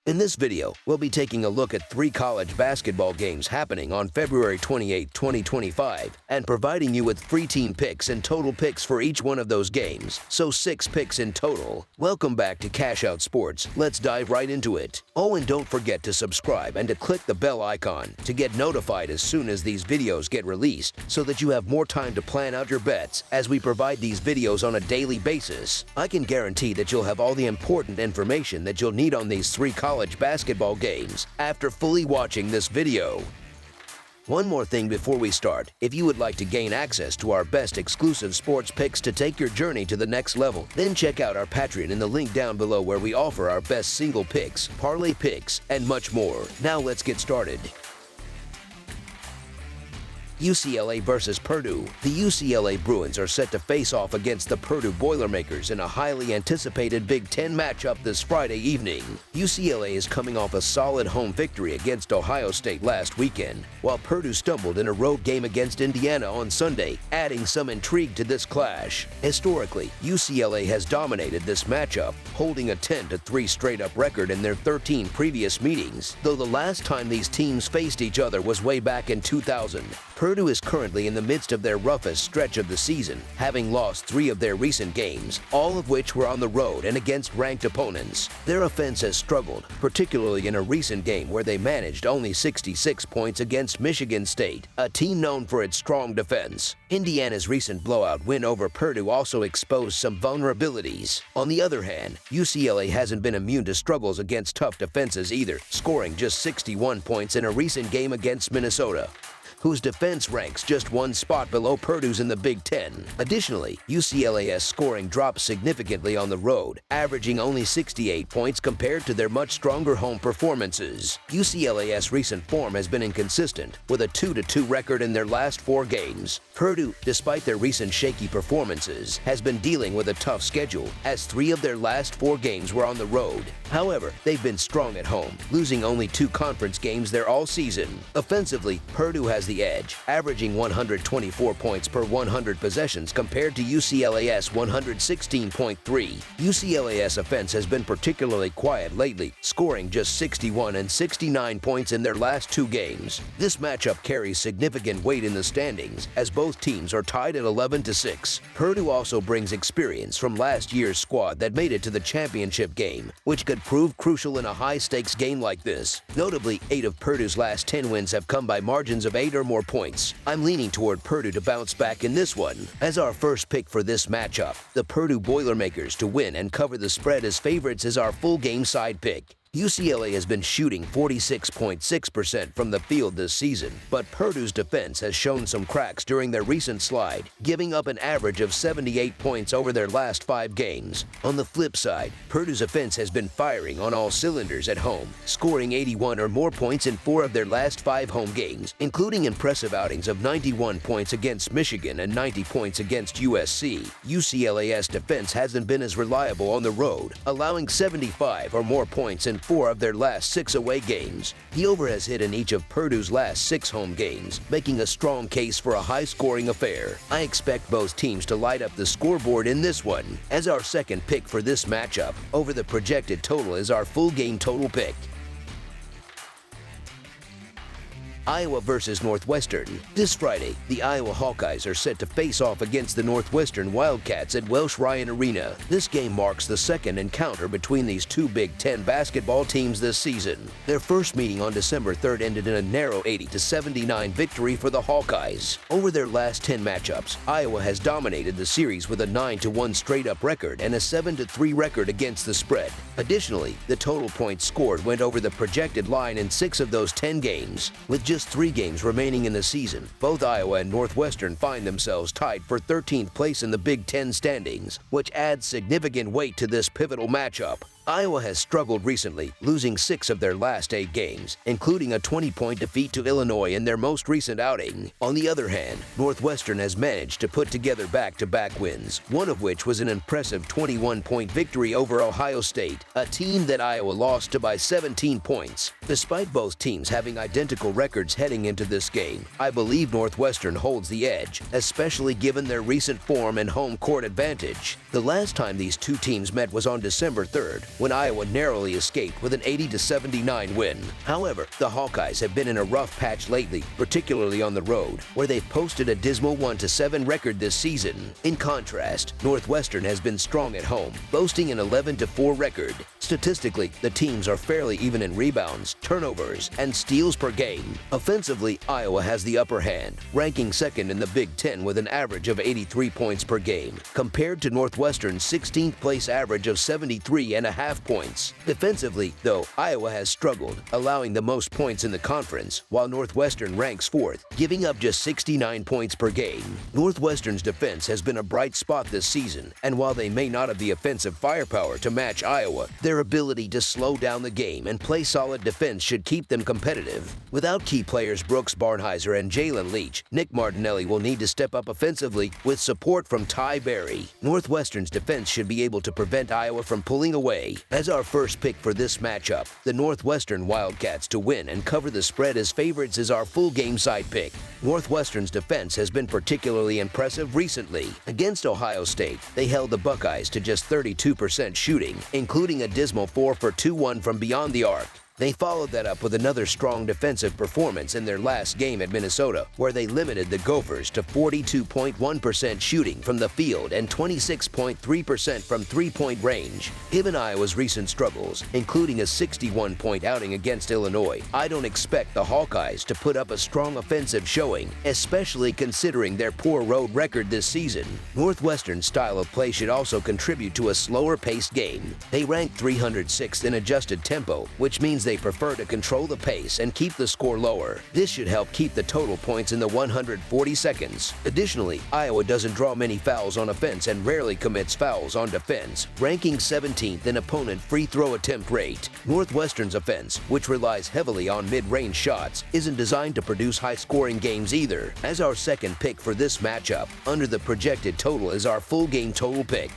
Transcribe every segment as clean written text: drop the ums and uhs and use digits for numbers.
In this video, we'll be taking a look at 3 college basketball games happening on February 28, 2025, and providing you with free team picks and total picks for each one of those games, so 6 picks in total. Welcome back to Cash Out Sports. Let's dive right into it. Oh, and don't forget to subscribe and to click the bell icon to get notified as soon as these videos get released, so that you have more time to plan out your bets as we provide these videos on a daily basis. I can guarantee that you'll have all the important information that you'll need on these 3 college basketball games after fully watching this video. One more thing before we start. If you would like to gain access to our best exclusive sports picks to take your journey to the next level, then check out our Patreon in the link down below, where we offer our best single picks, parlay picks, and much more. Now let's get started. UCLA versus Purdue. The UCLA Bruins are set to face off against the Purdue Boilermakers in a highly anticipated Big Ten matchup this Friday evening. UCLA is coming off a solid home victory against Ohio State last weekend, while Purdue stumbled in a road game against Indiana on Sunday, adding some intrigue to this clash. Historically, UCLA has dominated this matchup, holding a 10-3 straight-up record in their 13 previous meetings, though the last time these teams faced each other was way back in 2000. Purdue is currently in the midst of their roughest stretch of the season, having lost 3 of their recent games, all of which were on the road and against ranked opponents. Their offense has struggled, particularly in a recent game where they managed only 66 points against Michigan State, a team known for its strong defense. Indiana's recent blowout win over Purdue also exposed some vulnerabilities. On the other hand, UCLA hasn't been immune to struggles against tough defenses either, scoring just 61 points in a recent game against Minnesota, whose defense ranks just 1 spot below Purdue's in the Big Ten. Additionally, UCLA's scoring dropped significantly on the road, averaging only 68 points compared to their much stronger home performances. UCLA's recent form has been inconsistent, with a 2-2 record in their last 4 games. Purdue, despite their recent shaky performances, has been dealing with a tough schedule, as 3 of their last 4 games were on the road. However, they've been strong at home, losing only 2 conference games there all season. Offensively, Purdue has the edge, averaging 124 points per 100 possessions compared to UCLA's 116.3. UCLA's offense has been particularly quiet lately, scoring just 61 and 69 points in their last 2 games. This matchup carries significant weight in the standings, as both teams are tied at 11-6. Purdue also brings experience from last year's squad that made it to the championship game, which could prove crucial in a high-stakes game like this. Notably, 8 of Purdue's last 10 wins have come by margins of 8 or more points. I'm leaning toward Purdue to bounce back in this one. As our first pick for this matchup, the Purdue Boilermakers to win and cover the spread as favorites is our full game side pick. UCLA has been shooting 46.6% from the field this season, but Purdue's defense has shown some cracks during their recent slide, giving up an average of 78 points over their last 5 games. On the flip side, Purdue's offense has been firing on all cylinders at home, scoring 81 or more points in 4 of their last 5 home games, including impressive outings of 91 points against Michigan and 90 points against USC. UCLA's defense hasn't been as reliable on the road, allowing 75 or more points in 4 of their last 6 away games. The over has hit in each of Purdue's last 6 home games, making a strong case for a high-scoring affair. I expect both teams to light up the scoreboard in this one. As our second pick for this matchup, over the projected total is our full game total pick. Iowa versus Northwestern. This Friday, the Iowa Hawkeyes are set to face off against the Northwestern Wildcats at Welsh Ryan Arena. This game marks the second encounter between these 2 Big Ten basketball teams this season. Their first meeting on December 3rd ended in a narrow 80-79 victory for the Hawkeyes. Over their last 10 matchups, Iowa has dominated the series with a 9-1 straight-up record and a 7-3 record against the spread. Additionally, the total points scored went over the projected line in 6 of those 10 games. With just 3 games remaining in the season, both Iowa and Northwestern find themselves tied for 13th place in the Big Ten standings, which adds significant weight to this pivotal matchup. Iowa has struggled recently, losing 6 of their last 8 games, including a 20-point defeat to Illinois in their most recent outing. On the other hand, Northwestern has managed to put together back-to-back wins, one of which was an impressive 21-point victory over Ohio State, a team that Iowa lost to by 17 points. Despite both teams having identical records heading into this game, I believe Northwestern holds the edge, especially given their recent form and home court advantage. The last time these 2 teams met was on December 3rd, when Iowa narrowly escaped with an 80-79 win. However, the Hawkeyes have been in a rough patch lately, particularly on the road, where they've posted a dismal 1-7 record this season. In contrast, Northwestern has been strong at home, boasting an 11-4 record. Statistically, the teams are fairly even in rebounds, turnovers, and steals per game. Offensively, Iowa has the upper hand, ranking second in the Big Ten with an average of 83 points per game, compared to Northwestern's 16th place average of 73.5 points. Defensively, though, Iowa has struggled, allowing the most points in the conference, while Northwestern ranks fourth, giving up just 69 points per game. Northwestern's defense has been a bright spot this season, and while they may not have the offensive firepower to match Iowa, their ability to slow down the game and play solid defense should keep them competitive. Without key players Brooks Barnhizer and Jalen Leach, Nick Martinelli will need to step up offensively with support from Ty Berry. Northwestern's defense should be able to prevent Iowa from pulling away. As our first pick for this matchup, the Northwestern Wildcats to win and cover the spread as favorites is our full game side pick. Northwestern's defense has been particularly impressive recently. Against Ohio State, they held the Buckeyes to just 32% shooting, including a dismal 4 for 21 from beyond the arc. They followed that up with another strong defensive performance in their last game at Minnesota, where they limited the Gophers to 42.1% shooting from the field and 26.3% from three-point range. Given Iowa's recent struggles, including a 61-point outing against Illinois, I don't expect the Hawkeyes to put up a strong offensive showing, especially considering their poor road record this season. Northwestern's style of play should also contribute to a slower-paced game. They rank 306th in adjusted tempo, which means they prefer to control the pace and keep the score lower. This should help keep the total points in the 140 seconds. Additionally, Iowa doesn't draw many fouls on offense and rarely commits fouls on defense, ranking 17th in opponent free throw attempt rate. Northwestern's offense, which relies heavily on mid-range shots, isn't designed to produce high-scoring games either. As our second pick for this matchup, under the projected total is our full game total pick.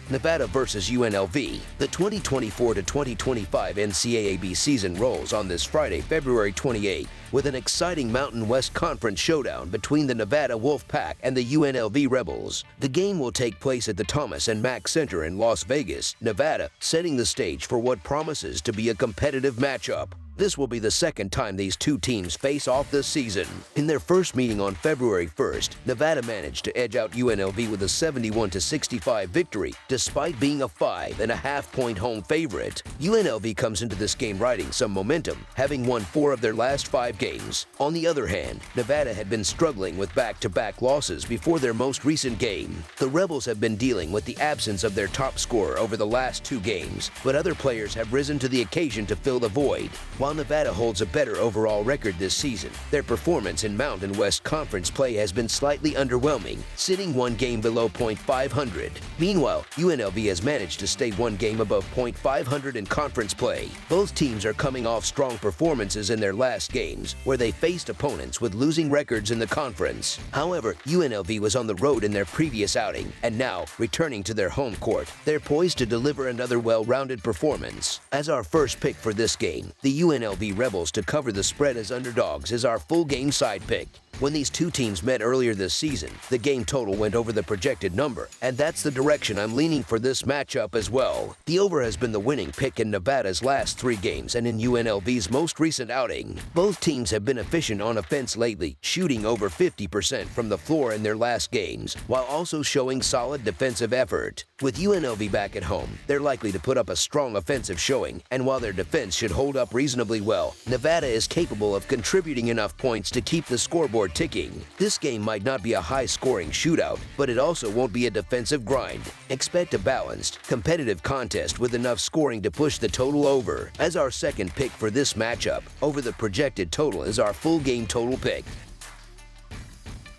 Nevada versus UNLV. The 2024-2025 NCAAB season rolls on this Friday, February 28, with an exciting Mountain West Conference showdown between the Nevada Wolfpack and the UNLV Rebels. The game will take place at the Thomas and Mack Center in Las Vegas, Nevada, setting the stage for what promises to be a competitive matchup. This will be the second time these two teams face off this season. In their first meeting on February 1st, Nevada managed to edge out UNLV with a 71-65 victory, despite being a 5.5-point home favorite. UNLV comes into this game riding some momentum, having won 4 of their last 5 games. On the other hand, Nevada had been struggling with back-to-back losses before their most recent game. The Rebels have been dealing with the absence of their top scorer over the last 2 games, but other players have risen to the occasion to fill the void. While Nevada holds a better overall record this season, their performance in Mountain West Conference play has been slightly underwhelming, sitting 1 game below .500. Meanwhile, UNLV has managed to stay 1 game above .500 in conference play. Both teams are coming off strong performances in their last games, where they faced opponents with losing records in the conference. However, UNLV was on the road in their previous outing, and now, returning to their home court, they're poised to deliver another well-rounded performance. As our first pick for this game, the UNLV Rebels to cover the spread as underdogs is our full game side pick. When these two teams met earlier this season, the game total went over the projected number, and that's the direction I'm leaning for this matchup as well. The over has been the winning pick in Nevada's last 3 games and in UNLV's most recent outing. Both teams have been efficient on offense lately, shooting over 50% from the floor in their last games, while also showing solid defensive effort. With UNLV back at home, they're likely to put up a strong offensive showing, and while their defense should hold up reasonably well, Nevada is capable of contributing enough points to keep the scoreboard ticking. This game might not be a high-scoring shootout, but it also won't be a defensive grind. Expect a balanced, competitive contest with enough scoring to push the total over. As our second pick for this matchup, over the projected total is our full game total pick.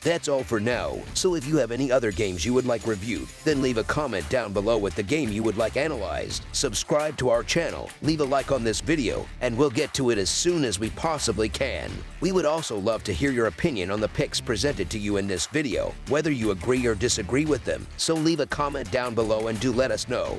That's all for now, so if you have any other games you would like reviewed, then leave a comment down below with the game you would like analyzed. Subscribe to our channel, leave a like on this video, and we'll get to it as soon as we possibly can. We would also love to hear your opinion on the picks presented to you in this video, whether you agree or disagree with them, so leave a comment down below and do let us know.